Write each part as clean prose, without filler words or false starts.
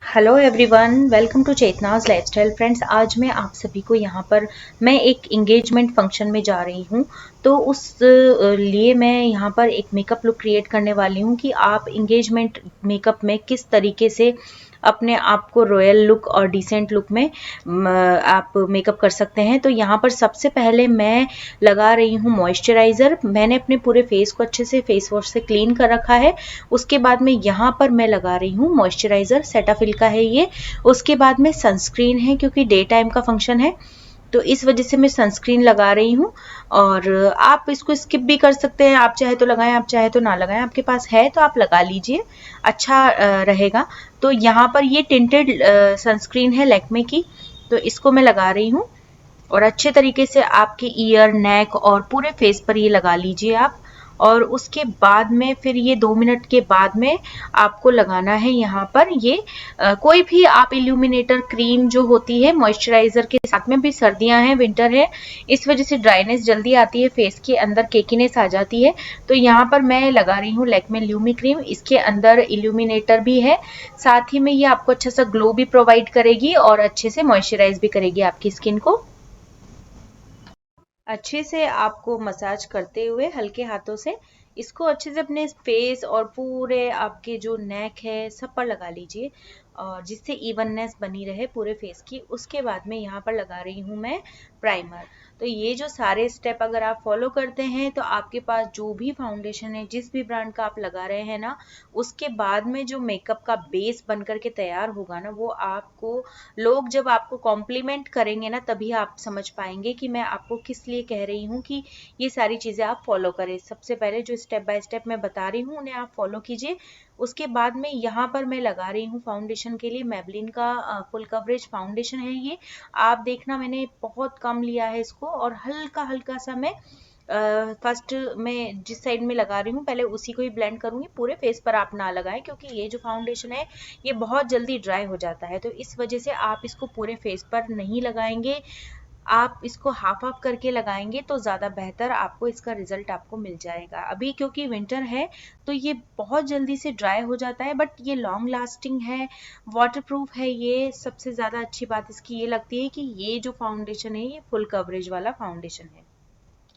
Hello everyone, welcome to Chetna's lifestyle. Friends, आज मैं आप सभी को यहाँ पर मैं एक इंगेजमेंट फंक्शन में जा रही हूँ। तो उस लिए मैं यहाँ पर एक मेकअप लुक क्रिएट करने वाली हूँ कि आप इंगेजमेंट मेकअप में किस तरीके से अपने आप को रॉयल लुक और डिसेंट लुक में आप मेकअप कर सकते हैं। तो यहाँ पर सबसे पहले मैं लगा रही हूँ मॉइस्चराइज़र। मैंने अपने पूरे फेस को अच्छे से फेस वॉश से क्लीन कर रखा है। उसके बाद में यहाँ पर मैं लगा रही हूँ मॉइस्चराइज़र, सेटाफिल का है ये। उसके बाद में सनस्क्रीन है, क्योंकि डे टाइम का फंक्शन है तो इस वजह से मैं सनस्क्रीन लगा रही हूँ। और आप इसको स्किप भी कर सकते हैं, आप चाहे तो लगाएं, आप चाहे तो ना लगाएं। आपके पास है तो आप लगा लीजिए, अच्छा रहेगा। तो यहाँ पर ये टिंटेड सनस्क्रीन है लैक्मे की, तो इसको मैं लगा रही हूँ। और अच्छे तरीके से आपके ईयर, नेक और पूरे फेस पर ये लगा लीजिए आप। और उसके बाद में फिर ये 2 मिनट के बाद में आपको लगाना है यहाँ पर ये कोई भी आप इल्यूमिनेटर क्रीम जो होती है मॉइस्चराइजर के साथ में। भी सर्दियां हैं, विंटर है, इस वजह से ड्राइनेस जल्दी आती है, फेस के अंदर केकीनेस आ जाती है। तो यहाँ पर मैं लगा रही हूँ लैक्मे ल्यूमी क्रीम, इसके अंदर इल्यूमिनेटर भी है। साथ ही में ये आपको अच्छा सा ग्लो भी प्रोवाइड करेगी और अच्छे से मॉइस्चराइज भी करेगी आपकी स्किन को। अच्छे से आपको मसाज करते हुए हल्के हाथों से इसको अच्छे से अपने फेस और पूरे आपके जो नेक है सब पर लगा लीजिए, और जिससे इवननेस बनी रहे पूरे फेस की। उसके बाद में यहाँ पर लगा रही हूँ मैं प्राइमर। तो ये जो सारे स्टेप अगर आप फॉलो करते हैं तो आपके पास जो भी फाउंडेशन है, जिस भी ब्रांड का आप लगा रहे हैं ना, उसके बाद में जो मेकअप का बेस बन करके तैयार होगा ना, वो आपको लोग जब आपको कॉम्प्लीमेंट करेंगे ना, तभी आप समझ पाएंगे कि मैं आपको किस लिए कह रही हूँ कि ये सारी चीज़ें आप फॉलो करें। सबसे पहले जो स्टेप बाय स्टेप मैं बता रही हूँ उन्हें आप फॉलो कीजिए। उसके बाद में यहाँ पर मैं लगा रही हूँ फाउंडेशन के लिए मेबलिन का फुल कवरेज फाउंडेशन है ये। आप देखना, मैंने बहुत कम लिया है इसको और हल्का हल्का सा मैं फर्स्ट में जिस साइड में लगा रही हूँ पहले उसी को ही ब्लेंड करूंगी। पूरे फेस पर आप ना लगाएं, क्योंकि ये जो फाउंडेशन है ये बहुत जल्दी ड्राई हो जाता है, तो इस वजह से आप इसको पूरे फेस पर नहीं लगाएंगे। आप इसको हाफ हाफ करके लगाएंगे तो ज़्यादा बेहतर आपको इसका रिजल्ट आपको मिल जाएगा। अभी क्योंकि विंटर है तो ये बहुत जल्दी से ड्राई हो जाता है, बट ये लॉन्ग लास्टिंग है, वाटरप्रूफ है। ये सबसे ज़्यादा अच्छी बात इसकी ये लगती है कि ये जो फाउंडेशन है ये फुल कवरेज वाला फाउंडेशन है।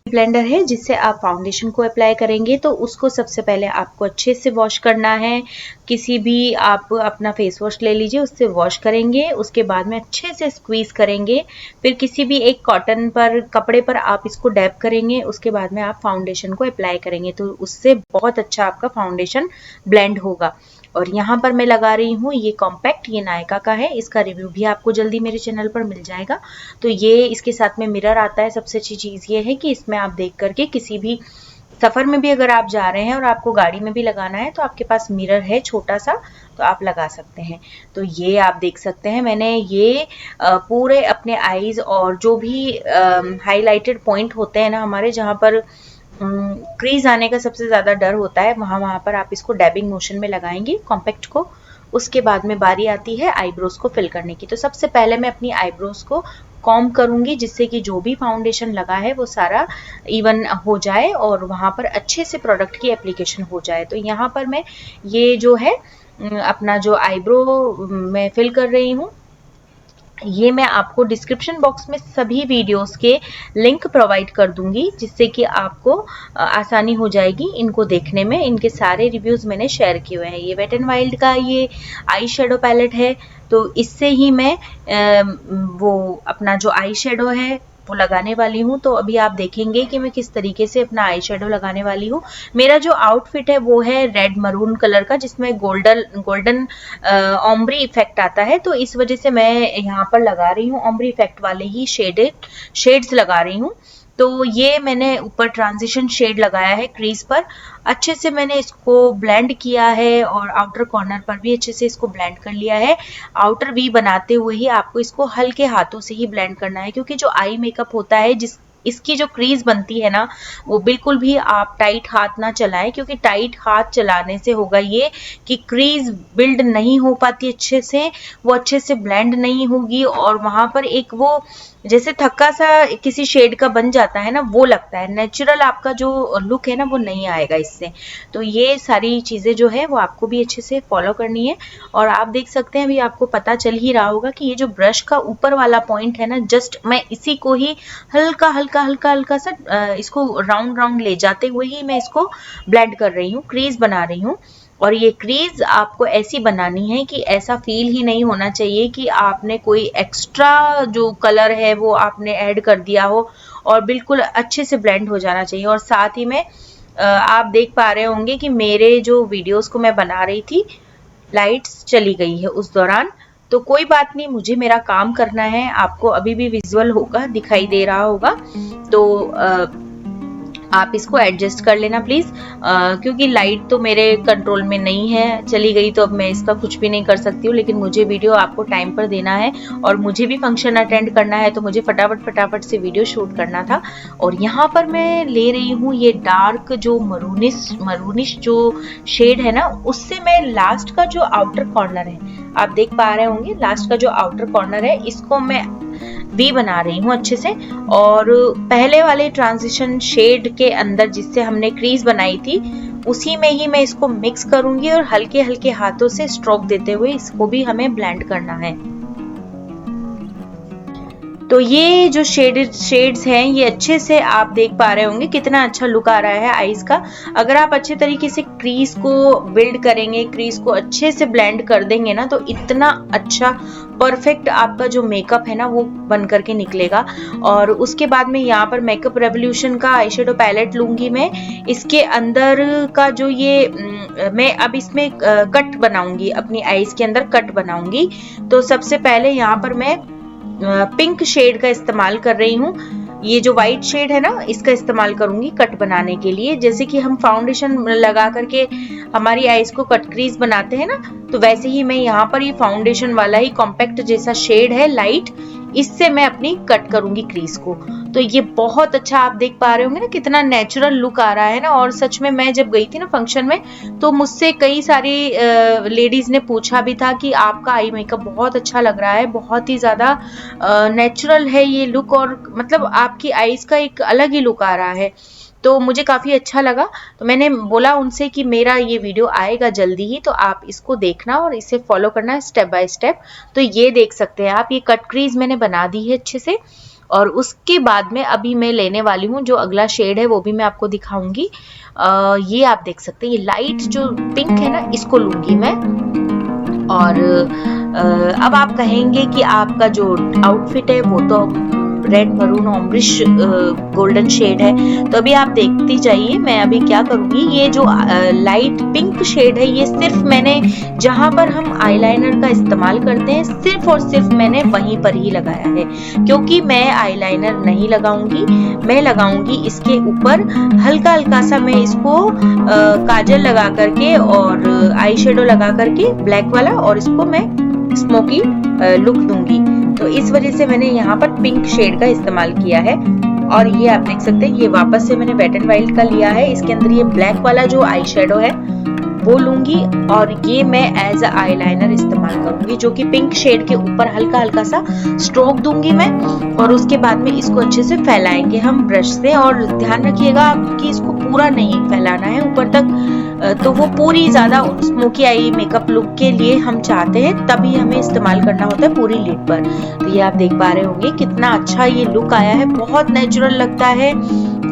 ब्लेंडर है जिससे आप फाउंडेशन को अप्लाई करेंगे, तो उसको सबसे पहले आपको अच्छे से वॉश करना है। किसी भी आप अपना फेस वॉश ले लीजिए, उससे वॉश करेंगे। उसके बाद में अच्छे से स्क्वीज करेंगे। फिर किसी भी एक कॉटन पर कपड़े पर आप इसको डैप करेंगे। उसके बाद में आप फाउंडेशन को अप्लाई करेंगे, तो उससे बहुत अच्छा आपका फाउंडेशन ब्लेंड होगा। और यहाँ पर मैं लगा रही हूँ ये कॉम्पैक्ट, ये नायका का है, इसका रिव्यू भी आपको जल्दी मेरे चैनल पर मिल जाएगा। तो ये इसके साथ में मिरर आता है। सबसे अच्छी चीज़ ये है कि इसमें आप देख करके किसी भी सफ़र में भी अगर आप जा रहे हैं और आपको गाड़ी में भी लगाना है तो आपके पास मिरर है छोटा सा, तो आप लगा सकते हैं। तो ये आप देख सकते हैं मैंने ये पूरे अपने आईज और जो भी हाईलाइटेड पॉइंट होते हैं ना हमारे, जहाँ पर क्रीज आने का सबसे ज़्यादा डर होता है, वहाँ पर आप इसको डैबिंग मोशन में लगाएंगे कॉम्पैक्ट को। उसके बाद में बारी आती है आईब्रोज को फिल करने की। तो सबसे पहले मैं अपनी आईब्रोज को कॉम करूंगी, जिससे कि जो भी फाउंडेशन लगा है वो सारा इवन हो जाए और वहाँ पर अच्छे से प्रोडक्ट की एप्लीकेशन हो जाए। तो यहाँ पर मैं ये जो है अपना जो आईब्रो मैं फिल कर रही हूँ, ये मैं आपको डिस्क्रिप्शन बॉक्स में सभी वीडियोस के लिंक प्रोवाइड कर दूंगी, जिससे कि आपको आसानी हो जाएगी इनको देखने में। इनके सारे रिव्यूज मैंने शेयर किए हुए हैं। ये वेट एंड वाइल्ड का ये आई शेडो पैलेट है, तो इससे ही मैं वो अपना जो आई शेडो है वो लगाने वाली हूँ। तो अभी आप देखेंगे कि मैं किस तरीके से अपना आई शेडो लगाने वाली हूँ। मेरा जो आउटफिट है वो है रेड मरून कलर का, जिसमें गोल्डन ऑम्ब्री इफेक्ट आता है। तो इस वजह से मैं यहाँ पर लगा रही हूँ ऑम्ब्री इफेक्ट वाले ही शेड्स लगा रही हूँ। तो ये मैंने ऊपर ट्रांजिशन शेड लगाया है क्रीज पर। अच्छे से मैंने इसको ब्लेंड किया है और आउटर कॉर्नर पर भी अच्छे से इसको ब्लेंड कर लिया है। आउटर वी बनाते हुए ही आपको इसको हल्के हाथों से ही ब्लेंड करना है, क्योंकि जो आई मेकअप होता है जिस इसकी जो क्रीज बनती है ना, वो बिल्कुल भी आप टाइट हाथ ना चलाएं, क्योंकि टाइट हाथ चलाने से होगा ये कि क्रीज बिल्ड नहीं हो पाती अच्छे से, वो अच्छे से ब्लेंड नहीं होगी और वहां पर एक वो जैसे थक्का सा किसी शेड का बन जाता है ना, वो लगता है। नेचुरल आपका जो लुक है ना वो नहीं आएगा इससे। तो ये सारी चीजें जो है वो आपको भी अच्छे से फॉलो करनी है। और आप देख सकते हैं, अभी आपको पता चल ही रहा होगा कि ये जो ब्रश का ऊपर वाला पॉइंट है ना, जस्ट मैं इसी को ही हल्का हल्का हल्का हल्का सा इसको राउंड राउंड ले जाते हुए ही मैं इसको ब्लेंड कर रही हूँ, क्रीज बना रही हूँ। और ये क्रीज आपको ऐसी बनानी है कि ऐसा फील ही नहीं होना चाहिए कि आपने कोई एक्स्ट्रा जो कलर है वो आपने ऐड कर दिया हो, और बिल्कुल अच्छे से ब्लेंड हो जाना चाहिए। और साथ ही में आप देख पा रहे होंगे कि मेरे जो वीडियोस को मैं बना रही थी, लाइट्स चली गई है उस दौरान। तो कोई बात नहीं, मुझे मेरा काम करना है। आपको अभी भी विजुअल होगा, दिखाई दे रहा होगा। तो आप इसको एडजस्ट कर लेना प्लीज, क्योंकि लाइट तो मेरे कंट्रोल में नहीं है, चली गई तो अब मैं इसका कुछ भी नहीं कर सकती हूँ। लेकिन मुझे वीडियो आपको टाइम पर देना है और मुझे भी फंक्शन अटेंड करना है, तो मुझे फटाफट फटाफट से वीडियो शूट करना था। और यहाँ पर मैं ले रही हूँ ये डार्क जो मरूनिश जो शेड है ना, उससे मैं लास्ट का जो आउटर कॉर्नर है, आप देख पा रहे होंगे, लास्ट का जो आउटर कॉर्नर है, इसको मैं वी बना रही हूँ अच्छे से। और पहले वाले ट्रांजिशन शेड के अंदर जिससे हमने क्रीज बनाई थी, उसी में ही मैं इसको मिक्स करूंगी और हल्के हल्के हाथों से स्ट्रोक देते हुए इसको भी हमें ब्लेंड करना है। तो ये जो शेड्स हैं, ये अच्छे से आप देख पा रहे होंगे कितना अच्छा लुक आ रहा है आईज का। अगर आप अच्छे तरीके से क्रीज को बिल्ड करेंगे, क्रीज को अच्छे से ब्लेंड कर देंगे ना, तो इतना अच्छा परफेक्ट आपका जो मेकअप है ना वो बन करके निकलेगा। और उसके बाद में यहाँ पर मेकअप रेवोल्यूशन का आई शेडो पैलेट लूंगी मैं। इसके अंदर का जो ये मैं अब इसमें कट बनाऊंगी, अपनी आईज के अंदर कट बनाऊंगी। तो सबसे पहले यहाँ पर मैं पिंक शेड का इस्तेमाल कर रही हूँ। ये जो व्हाइट शेड है ना, इसका इस्तेमाल करूंगी कट बनाने के लिए। जैसे कि हम फाउंडेशन लगा करके हमारी आईज को कट क्रीज बनाते हैं ना, तो वैसे ही मैं यहाँ पर ये फाउंडेशन वाला ही कॉम्पैक्ट जैसा शेड है लाइट, इससे मैं अपनी कट करूंगी क्रीज को। तो ये बहुत अच्छा आप देख पा रहे होंगे ना कितना नेचुरल लुक आ रहा है ना। और सच में मैं जब गई थी ना फंक्शन में, तो मुझसे कई सारी लेडीज ने पूछा भी था कि आपका आई मेकअप बहुत अच्छा लग रहा है, बहुत ही ज्यादा नेचुरल है ये लुक, और मतलब आपकी आईज का एक अलग ही लुक आ रहा है। तो मुझे काफी अच्छा लगा। तो मैंने बोला उनसे कि मेरा ये वीडियो आएगा जल्दी ही, तो आप इसको देखना और इसे फॉलो करना स्टेप बाय स्टेप। तो ये देख सकते हैं आप, ये कट क्रीज मैंने बना दी है अच्छे से। और उसके बाद में अभी मैं लेने वाली हूँ जो अगला शेड है, वो भी मैं आपको दिखाऊंगी। ये आप देख सकते हैं, ये लाइट जो पिंक है ना, इसको लूंगी मैं। और अब आप कहेंगे कि आपका जो आउटफिट है वो तो रेड मरून ऑम्ब्रिश गोल्डन शेड है, तो अभी आप देखती जाइए मैं अभी क्या करूंगी। ये जो लाइट पिंक शेड है, ये सिर्फ मैंने जहां पर हम आईलाइनर का इस्तेमाल करते हैं, सिर्फ और सिर्फ मैंने वहीं पर ही लगाया है, क्योंकि मैं आईलाइनर नहीं लगाऊंगी। मैं लगाऊंगी इसके ऊपर हल्का हल्का सा, मैं इसको काजल लगा करके और आई शेडो लगा करके ब्लैक वाला, और इसको मैं स्मोकी लुक दूंगी। तो इस वजह से मैंने यहाँ पर पिंक शेड का इस्तेमाल किया है। और ये आप देख सकते हैं, ये वापस से मैंने वेट एंड वाइल्ड का लिया है। इसके अंदर ये ब्लैक वाला जो आई शेडो है वो लूंगी, और ये मैं एज अ आईलाइनर इस्तेमाल करूंगी, जो कि पिंक शेड के ऊपर हल्का हल्का सा स्ट्रोक दूंगी मैं। और उसके बाद में इसको अच्छे से फैलाएंगे हम ब्रश से। और ध्यान रखिएगा कि इसको पूरा नहीं फैलाना है ऊपर तक, तो वो पूरी ज्यादा स्मोकी आई मेकअप लुक के लिए हम चाहते हैं, तभी हमें इस्तेमाल करना होता है पूरी लिड पर। तो ये आप देख पा रहे होंगे कितना अच्छा ये लुक आया है, बहुत नेचुरल लगता है।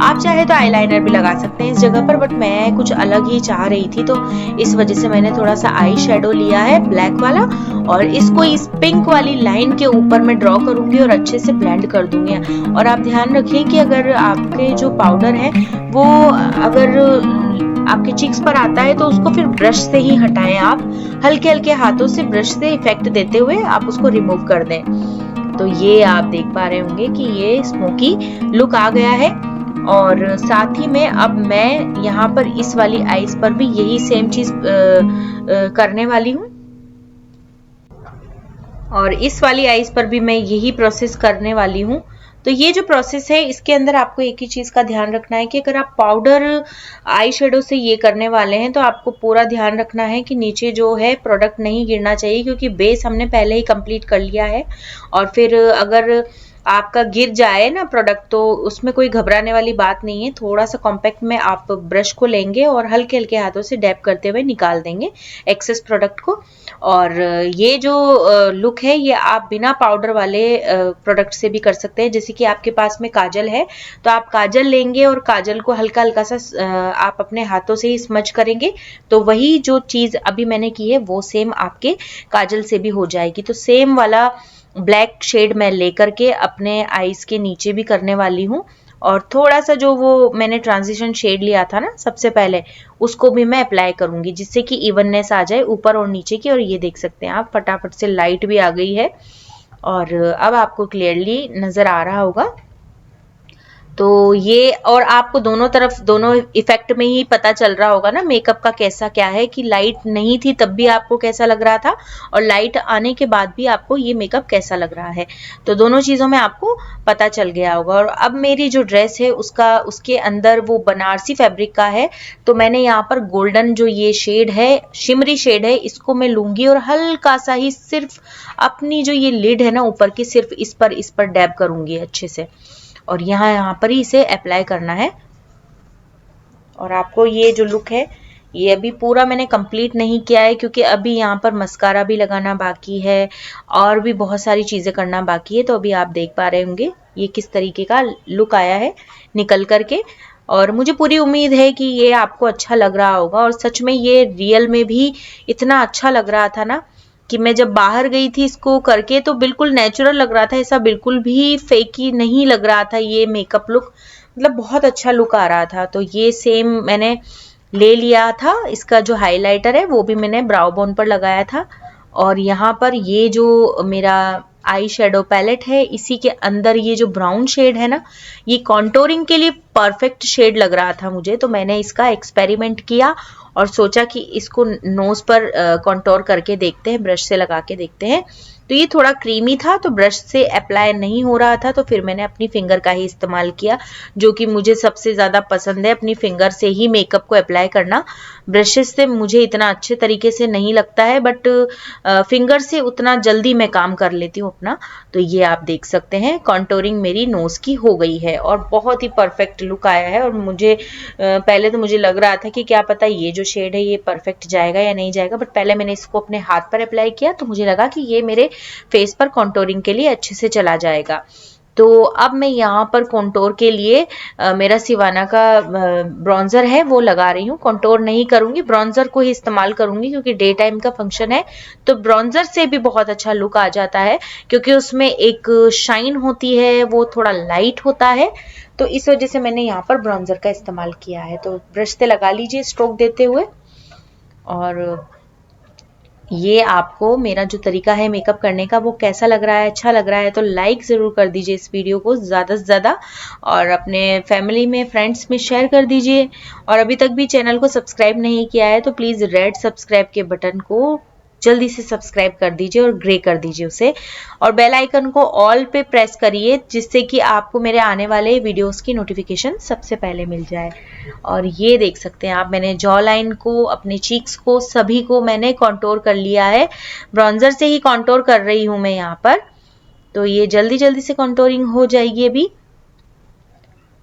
आप चाहे तो आईलाइनर भी लगा सकते हैं इस जगह पर, बट मैं कुछ अलग ही चाह रही थी, तो इस वजह से मैंने थोड़ा सा आई शेडो लिया है ब्लैक वाला, और इसको इस पिंक वाली लाइन के ऊपर मैं ड्रॉ करूंगी और अच्छे से ब्लेंड कर दूंगी। और आप ध्यान रखिए कि अगर आपके जो पाउडर है वो अगर आपके चिक्स पर आता है, तो उसको फिर ब्रश से ही हटाएं। आप हल्के हल्के हाथों से ब्रश से इफेक्ट देते हुए आप उसको रिमूव कर दें। तो ये आप देख पा रहे होंगे कि ये स्मोकी लुक आ गया है। और साथ ही में अब मैं यहाँ पर इस वाली आईज पर भी यही सेम चीज करने वाली हूँ, और इस वाली आईज पर भी मैं यही प्रोसेस करने वाली हूँ। तो ये जो प्रोसेस है इसके अंदर आपको एक ही चीज का ध्यान रखना है कि अगर आप पाउडर आई शेडो से ये करने वाले हैं तो आपको पूरा ध्यान रखना है कि नीचे जो है प्रोडक्ट नहीं गिरना चाहिए, क्योंकि बेस हमने पहले ही कंप्लीट कर लिया है। और फिर अगर आपका गिर जाए ना प्रोडक्ट तो उसमें कोई घबराने वाली बात नहीं है। थोड़ा सा कॉम्पैक्ट में आप ब्रश को लेंगे और हल्के हल्के हाथों से डैप करते हुए निकाल देंगे एक्सेस प्रोडक्ट को। और ये जो लुक है ये आप बिना पाउडर वाले प्रोडक्ट से भी कर सकते हैं। जैसे कि आपके पास में काजल है तो आप काजल लेंगे और काजल को हल्का हल्का सा आप अपने हाथों से ही स्मच करेंगे, तो वही जो चीज अभी मैंने की है वो सेम आपके काजल से भी हो जाएगी। तो सेम वाला ब्लैक शेड मैं लेकर के अपने आईज के नीचे भी करने वाली हूँ। और थोड़ा सा जो वो मैंने ट्रांजिशन शेड लिया था ना सबसे पहले, उसको भी मैं अप्लाई करूंगी जिससे कि इवननेस आ जाए ऊपर और नीचे की। और ये देख सकते हैं आप फटाफट से लाइट भी आ गई है और अब आपको क्लियरली नजर आ रहा होगा। तो ये और आपको दोनों तरफ दोनों इफेक्ट में ही पता चल रहा होगा ना मेकअप का कैसा क्या है, कि लाइट नहीं थी तब भी आपको कैसा लग रहा था और लाइट आने के बाद भी आपको ये मेकअप कैसा लग रहा है। तो दोनों चीजों में आपको पता चल गया होगा। और अब मेरी जो ड्रेस है उसके अंदर वो बनारसी फैब्रिक का है, तो मैंने यहाँ पर गोल्डन जो ये शेड है शिमरी शेड है इसको मैं लूंगी और हल्का सा ही सिर्फ अपनी जो ये लिड है ना ऊपर की सिर्फ इस पर डैब करूंगी अच्छे से और यहाँ पर ही इसे अप्लाई करना है। और आपको ये जो लुक है ये अभी पूरा मैंने कंप्लीट नहीं किया है क्योंकि अभी यहाँ पर मस्कारा भी लगाना बाकी है और भी बहुत सारी चीजें करना बाकी है। तो अभी आप देख पा रहे होंगे ये किस तरीके का लुक आया है निकल करके, और मुझे पूरी उम्मीद है कि ये आपको अच्छा लग रहा होगा। और सच में ये रियल में भी इतना अच्छा लग रहा था ना कि मैं जब बाहर गई थी इसको करके तो बिल्कुल नेचुरल लग रहा था, ऐसा बिल्कुल भी फेकी नहीं लग रहा था ये मेकअप लुक, मतलब बहुत अच्छा लुक आ रहा था। तो ये सेम मैंने ले लिया था, इसका जो हाइलाइटर है वो भी मैंने ब्राउ बोन पर लगाया था। और यहाँ पर ये जो मेरा आई शेडो पैलेट है इसी के अंदर ये जो ब्राउन शेड है ना ये कॉन्टोरिंग के लिए परफेक्ट शेड लग रहा था मुझे, तो मैंने इसका एक्सपेरिमेंट किया और सोचा कि इसको नोज पर कॉन्टोर करके देखते हैं, ब्रश से लगा के देखते हैं। तो ये थोड़ा क्रीमी था तो ब्रश से अप्लाई नहीं हो रहा था, तो फिर मैंने अपनी फिंगर का ही इस्तेमाल किया जो कि मुझे सबसे ज़्यादा पसंद है, अपनी फिंगर से ही मेकअप को अप्लाई करना। ब्रशेस से मुझे इतना अच्छे तरीके से नहीं लगता है बट फिंगर से उतना जल्दी मैं काम कर लेती हूँ अपना। तो ये आप देख सकते हैं कॉन्टोरिंग मेरी नोज की हो गई है और बहुत ही परफेक्ट लुक आया है। और मुझे पहले तो मुझे लग रहा था कि क्या पता ये जो शेड है ये परफेक्ट जाएगा या नहीं जाएगा, बट पहले मैंने इसको अपने हाथ पर अप्लाई किया तो मुझे लगा कि ये मेरे फेस पर कॉन्टोरिंग के लिए अच्छे से चला जाएगा। तो अब मैं यहाँ पर कॉन्टोर के लिए मेरा सिवाना का ब्रॉन्जर है वो लगा रही हूँ। कॉन्टोर नहीं करूंगी, ब्रॉन्जर को ही इस्तेमाल करूंगी क्योंकि डे टाइम का फंक्शन है। तो ब्रॉन्जर से भी बहुत अच्छा लुक आ जाता है क्योंकि उसमें एक शाइन होती है, वो थोड़ा लाइट होता है। तो इस वजह से मैंने यहाँ पर ब्रॉन्जर का इस्तेमाल किया है। तो ब्रश से लगा लीजिए स्ट्रोक देते हुए। और ये आपको मेरा जो तरीका है मेकअप करने का वो कैसा लग रहा है, अच्छा लग रहा है तो लाइक ज़रूर कर दीजिए इस वीडियो को ज़्यादा से ज़्यादा और अपने फैमिली में फ्रेंड्स में शेयर कर दीजिए। और अभी तक भी चैनल को सब्सक्राइब नहीं किया है तो प्लीज़ रेड सब्सक्राइब के बटन को जल्दी से सब्सक्राइब कर दीजिए और ग्रे कर दीजिए उसे, और बेल आइकन को ऑल पे प्रेस करिए जिससे कि आपको मेरे आने वाले वीडियोस की नोटिफिकेशन सबसे पहले मिल जाए। और ये देख सकते हैं आप मैंने जॉ लाइन को, अपने चीक्स को, सभी को मैंने कॉन्टोर कर लिया है। ब्रॉन्जर से ही कॉन्टोर कर रही हूँ मैं यहाँ पर, तो ये जल्दी जल्दी से कॉन्टोरिंग हो जाएगी अभी।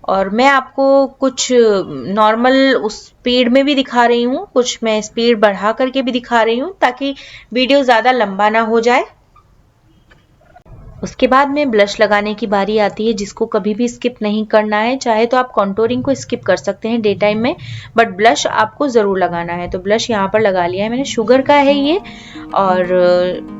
और मैं आपको कुछ नॉर्मल उस स्पीड में भी दिखा रही हूँ, कुछ मैं स्पीड बढ़ा करके भी दिखा रही हूँ ताकि वीडियो ज़्यादा लंबा ना हो जाए। उसके बाद में ब्लश लगाने की बारी आती है जिसको कभी भी स्किप नहीं करना है। चाहे तो आप कॉन्टोरिंग को स्किप कर सकते हैं डे टाइम में, बट ब्लश आपको ज़रूर लगाना है। तो ब्लश यहाँ पर लगा लिया है मैंने, शुगर का है ये। और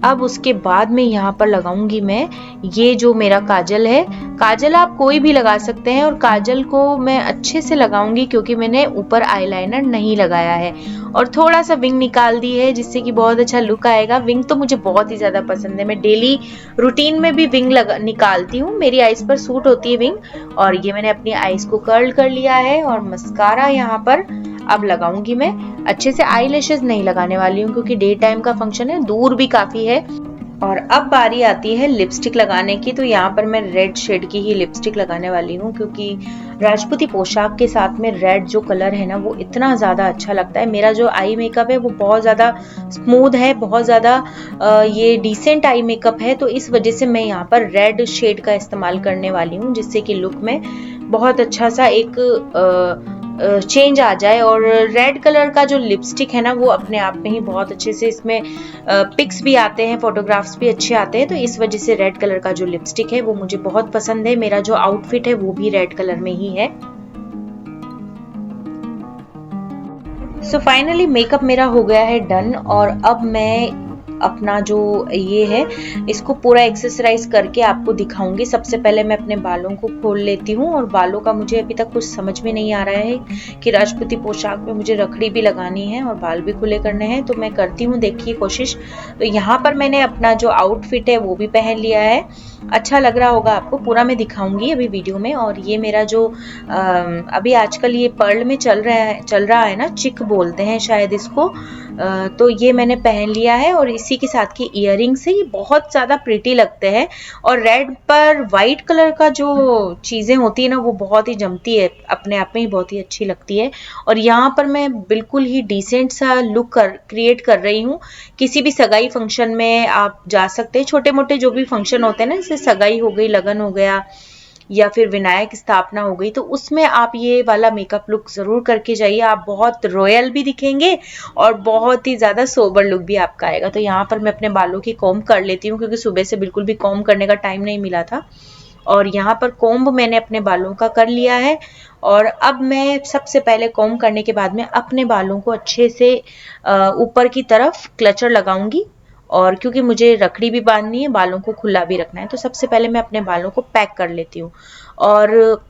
अब उसके बाद में यहाँ पर लगाऊंगी मैं ये जो मेरा काजल है। काजल आप कोई भी लगा सकते हैं और काजल को मैं अच्छे से लगाऊंगी क्योंकि मैंने ऊपर आईलाइनर नहीं लगाया है। और थोड़ा सा विंग निकाल दी है जिससे कि बहुत अच्छा लुक आएगा। विंग तो मुझे बहुत ही ज़्यादा पसंद है, मैं डेली रूटीन में भी विंग निकालती हूँ, मेरी आईज पर सूट होती है विंग। और ये मैंने अपनी आईज को कर्ल कर लिया है और मस्कारा यहाँ पर अब लगाऊंगी मैं। अच्छे से आई लैशेज नहीं लगाने वाली हूँ क्योंकि डे टाइम का फंक्शन है, दूर भी काफी है और अब बारी आती है लिपस्टिक लगाने की। तो यहाँ पर मैं रेड शेड की ही लिपस्टिक लगाने वाली हूँ, क्योंकि राजपूती पोशाक के साथ में रेड जो कलर है ना वो इतना ज़्यादा अच्छा लगता है। मेरा जो आई मेकअप है वो बहुत ज़्यादा स्मूथ है, बहुत ज़्यादा ये डिसेंट आई मेकअप है, तो इस वजह से मैं यहाँ पर रेड शेड का इस्तेमाल करने वाली हूँ, जिससे कि लुक में बहुत अच्छा सा एक चेंज आ जाए। और रेड कलर का जो लिपस्टिक है ना वो अपने आप में ही बहुत अच्छे से इसमें पिक्स भी आते हैं, फोटोग्राफ्स भी अच्छे आते हैं, तो इस वजह से रेड कलर का जो लिपस्टिक है वो मुझे बहुत पसंद है। मेरा जो आउटफिट है वो भी रेड कलर में ही है। सो फाइनली मेकअप मेरा हो गया है डन, और अब मैं अपना जो ये है इसको पूरा एक्सरसाइज करके आपको दिखाऊंगी। सबसे पहले मैं अपने बालों को खोल लेती हूँ, और बालों का मुझे अभी तक कुछ समझ में नहीं आ रहा है कि राजपूती पोशाक में मुझे रखड़ी भी लगानी है और बाल भी खुले करने हैं, तो मैं करती हूँ, देखिए कोशिश। तो यहाँ पर मैंने अपना जो आउटफिट है वो भी पहन लिया है, अच्छा लग रहा होगा आपको, पूरा मैं दिखाऊंगी अभी वीडियो में। और ये मेरा जो अभी आजकल ये पर्ल में चल रहा है ना, चिक बोलते हैं शायद इसको, तो ये मैंने पहन लिया है, और इसी के साथ की इयररिंग से ये बहुत ज्यादा प्रिटी लगते हैं। और रेड पर व्हाइट कलर का जो चीजें होती है ना वो बहुत ही जमती है, अपने आप में ही बहुत ही अच्छी लगती है। और यहाँ पर मैं बिल्कुल ही डिसेंट सा लुक क्रिएट कर रही हूँ। किसी भी सगाई फंक्शन में आप जा सकते हैं, छोटे मोटे जो भी फंक्शन होते हैं ना, जैसे सगाई हो गई, लगन हो गया, या फिर विनायक स्थापना हो गई, तो उसमें आप ये वाला मेकअप लुक जरूर करके जाइए। आप बहुत रॉयल भी दिखेंगे और बहुत ही ज्यादा सोबर लुक भी आपका आएगा। तो यहाँ पर मैं अपने बालों की कॉम्ब कर लेती हूँ, क्योंकि सुबह से बिल्कुल भी कॉम्ब करने का टाइम नहीं मिला था। और यहाँ पर कॉम्ब मैंने अपने बालों का कर लिया है, और अब मैं सबसे पहले कॉम्ब करने के बाद में अपने बालों को अच्छे से ऊपर की तरफ क्लचर लगाऊंगी। और क्योंकि मुझे रखड़ी भी बांधनी है, बालों को खुला भी रखना है, तो सबसे पहले मैं अपने बालों को पैक कर लेती हूँ, और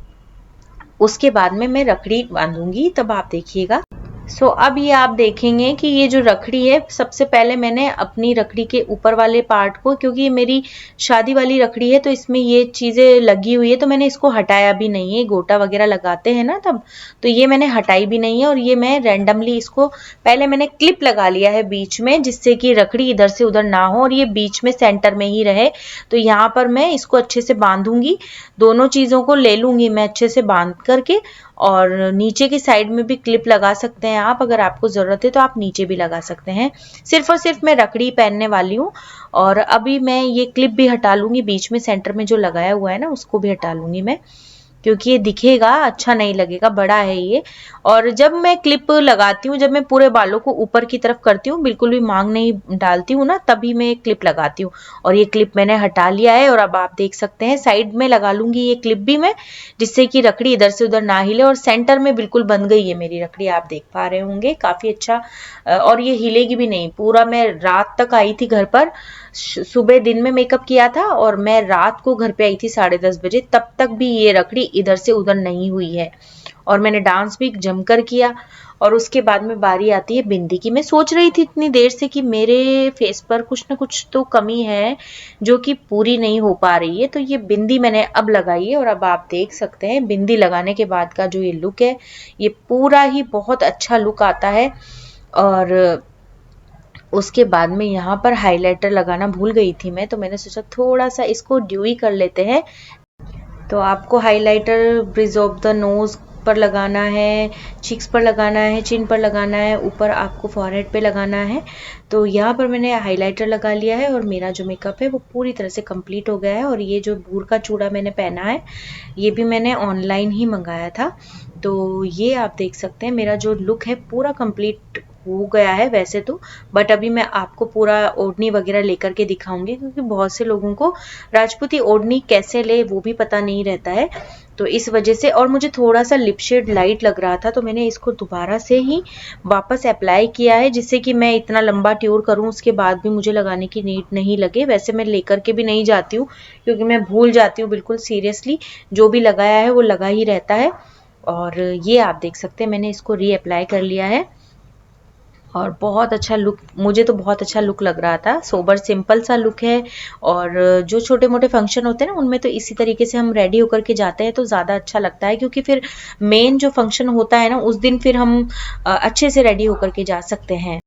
उसके बाद में मैं रखड़ी बांधूंगी, तब आप देखिएगा। सो अब ये आप देखेंगे कि ये जो रखड़ी है, सबसे पहले मैंने अपनी रखड़ी के ऊपर वाले पार्ट को, क्योंकि ये मेरी शादी वाली रखड़ी है तो इसमें ये चीजें लगी हुई है, तो मैंने इसको हटाया भी नहीं है। गोटा वगैरह लगाते हैं ना तब, तो ये मैंने हटाई भी नहीं है। और ये मैं रैंडमली इसको पहले मैंने क्लिप लगा लिया है बीच में, जिससे कि रखड़ी इधर से उधर ना हो और ये बीच में सेंटर में ही रहे। तो यहाँ पर मैं इसको अच्छे से बांधूंगी, दोनों चीजों को ले लूंगी मैं अच्छे से बांध करके। और नीचे की साइड में भी क्लिप लगा सकते हैं आप, अगर आपको जरूरत है तो आप नीचे भी लगा सकते हैं। सिर्फ और सिर्फ मैं रखड़ी पहनने वाली हूँ, और अभी मैं ये क्लिप भी हटा लूंगी, बीच में सेंटर में जो लगाया हुआ है ना उसको भी हटा लूंगी मैं, क्योंकि ये दिखेगा अच्छा नहीं लगेगा, बड़ा है ये। और जब मैं क्लिप लगाती हूँ, जब मैं पूरे बालों को ऊपर की तरफ करती हूँ, बिल्कुल भी मांग नहीं डालती हूँ ना, तभी मैं क्लिप लगाती हूँ। और ये क्लिप मैंने हटा लिया है, और अब आप देख सकते हैं साइड में लगा लूंगी ये क्लिप भी मैं, जिससे कि रखड़ी इधर से उधर ना हिले। और सेंटर में बिल्कुल बन गई है मेरी रखड़ी, आप देख पा रहे होंगे, काफी अच्छा। और ये हिलेगी भी नहीं। पूरा मैं रात तक आई थी घर पर, सुबह दिन में मेकअप किया था, और मैं रात को घर पे आई थी 10:30 बजे, तब तक भी ये रखड़ी इधर से उधर नहीं हुई है। और मैंने डांस भी जमकर किया। और उसके बाद में बारी आती है बिंदी की। मैं सोच रही थी इतनी देर से कि मेरे फेस पर कुछ ना कुछ तो कमी है जो कि पूरी नहीं हो पा रही है, तो ये बिंदी मैंने अब लगाई है। और अब आप देख सकते हैं बिंदी लगाने के बाद का जो ये लुक है, ये पूरा ही बहुत अच्छा लुक आता है। और उसके बाद में यहाँ पर हाइलाइटर लगाना भूल गई थी मैं, तो मैंने सोचा थोड़ा सा इसको ड्यूई कर लेते हैं। तो आपको highlighter bridge of the nose पर लगाना है, चिक्स पर लगाना है, चिन पर लगाना है, ऊपर आपको फॉरहेड पे लगाना है। तो यहाँ पर मैंने हाइलाइटर लगा लिया है, और मेरा जो मेकअप है वो पूरी तरह से कंप्लीट हो गया है। और ये जो बूर का चूड़ा मैंने पहना है, ये भी मैंने ऑनलाइन ही मंगाया था। तो ये आप देख सकते हैं मेरा जो लुक है पूरा कंप्लीट हो गया है वैसे तो, बट अभी मैं आपको पूरा ओढ़नी वगैरह लेकर के दिखाऊंगी, क्योंकि बहुत से लोगों को राजपूती ओढ़नी कैसे ले वो भी पता नहीं रहता है, तो इस वजह से। और मुझे थोड़ा सा लिप शेड लाइट लग रहा था, तो मैंने इसको दोबारा से ही वापस अप्लाई किया है, जिससे कि मैं इतना लंबा ट्यूर करूं उसके बाद भी मुझे लगाने की नीड नहीं लगे। वैसे मैं लेकर के भी नहीं जाती हूँ, क्योंकि मैं भूल जाती हूँ बिल्कुल सीरियसली, जो भी लगाया है वो लगा ही रहता है। और ये आप देख सकते हैं मैंने इसको रीअप्लाई कर लिया है, और बहुत अच्छा लुक, मुझे तो बहुत अच्छा लुक लग रहा था। सोबर सिंपल सा लुक है, और जो छोटे मोटे फंक्शन होते हैं ना उनमें तो इसी तरीके से हम रेडी होकर के जाते हैं तो ज़्यादा अच्छा लगता है, क्योंकि फिर मेन जो फंक्शन होता है ना उस दिन फिर हम अच्छे से रेडी होकर के जा सकते हैं।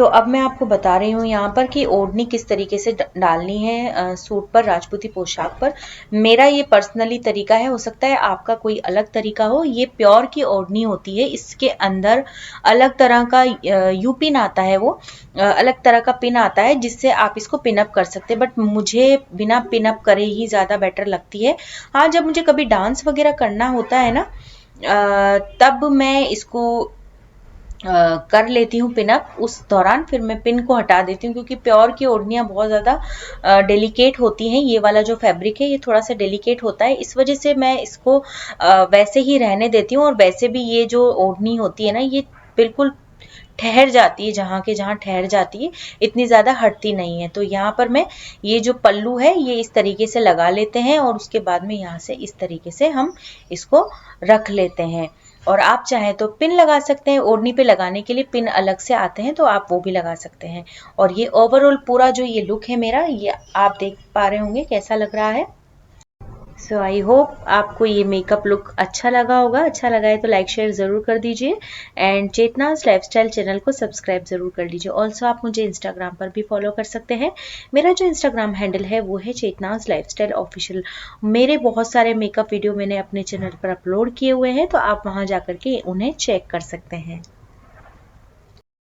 अब मैं आपको बता रही हूँ यहाँ पर कि ओढ़नी किस तरीके से डालनी है सूट पर, राजपूती पोशाक पर। मेरा ये पर्सनली तरीका है, हो सकता है आपका कोई अलग तरीका हो। ये प्योर की ओढ़नी होती है, इसके अंदर अलग तरह का यू पिन आता है, वो अलग तरह का पिन आता है जिससे आप इसको पिनअप कर सकते हैं, बट मुझे बिना पिनअप करे ही ज़्यादा बेटर लगती है। हाँ, जब मुझे कभी डांस वगैरह करना होता है ना, तब मैं इसको कर लेती हूँ पिनअप। उस दौरान फिर मैं पिन को हटा देती हूँ, क्योंकि प्योर की ओढ़नियाँ बहुत ज़्यादा डेलिकेट होती हैं। ये वाला जो फैब्रिक है ये थोड़ा सा डेलिकेट होता है, इस वजह से मैं इसको वैसे ही रहने देती हूँ। और वैसे भी ये जो ओढ़नी होती है ना, ये बिल्कुल ठहर जाती है, जहाँ के जहाँ ठहर जाती है, इतनी ज़्यादा हटती नहीं है। तो यहाँ पर मैं ये जो पल्लू है ये इस तरीके से लगा लेते हैं, और उसके बाद में यहाँ से इस तरीके से हम इसको रख लेते हैं। और आप चाहें तो पिन लगा सकते हैं, ओढ़नी पे लगाने के लिए पिन अलग से आते हैं, तो आप वो भी लगा सकते हैं। और ये ओवरऑल पूरा जो ये लुक है मेरा, ये आप देख पा रहे होंगे कैसा लग रहा है। सो आई होप आपको ये मेकअप लुक अच्छा लगा होगा। अच्छा लगा है तो लाइक शेयर ज़रूर कर दीजिए, एंड चेतनाज लाइफस्टाइल चैनल को सब्सक्राइब ज़रूर कर लीजिए। ऑल्सो आप मुझे इंस्टाग्राम पर भी फॉलो कर सकते हैं। मेरा जो इंस्टाग्राम हैंडल है वो है चेतनाज लाइफस्टाइल ऑफिशियल। मेरे बहुत सारे मेकअप वीडियो मैंने अपने चैनल पर अपलोड किए हुए हैं, तो आप वहाँ जा कर के उन्हें चेक कर सकते हैं।